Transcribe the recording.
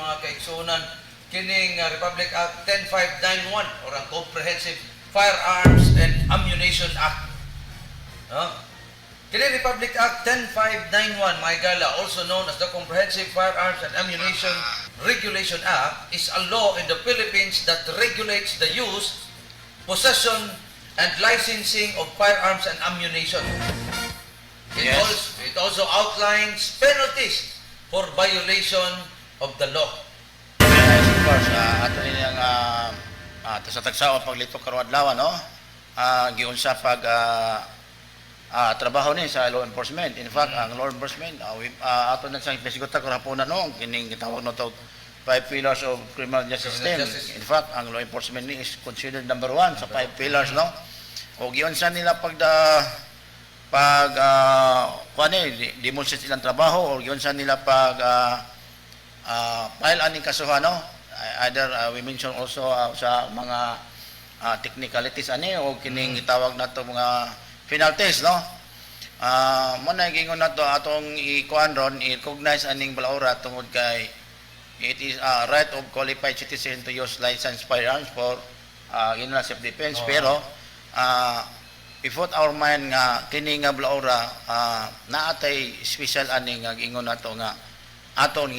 mga kaigsunan kining Republic Act 10591 or ang Comprehensive Firearms and Ammunition Act. Kini Republic Act 10591, mga gala, also known as the Comprehensive Firearms and Ammunition Regulation Act, is a law in the Philippines that regulates the use, possession, and licensing of firearms and ammunition. It also outlines penalties for violation of the law. Yes, of course, ato nilang sa tagsawa paglitok karong adlaw, no? Giunsa pag trabaho ni sa law enforcement. In fact, ang law enforcement ato na sa investigator karapon na no, kining gitawag no to 5 pillars of criminal justice system. In fact, ang law enforcement ni is considered number 1 sa 5 pillars, no? O giunsa nila demonstrate silang trabaho o giunsa nila file aning kasuhan, no? Either we mention also sa mga technicalities ani o kining gitawag nato mga penalties, no? Mo na gingon nato atong ikuan ron i-recognize aning balaura tungod kay it is a right of qualified citizen to use licensed firearms for self defense. Pero before our mind nga kini nga balaura naatay special aning nga gingon nato nga aton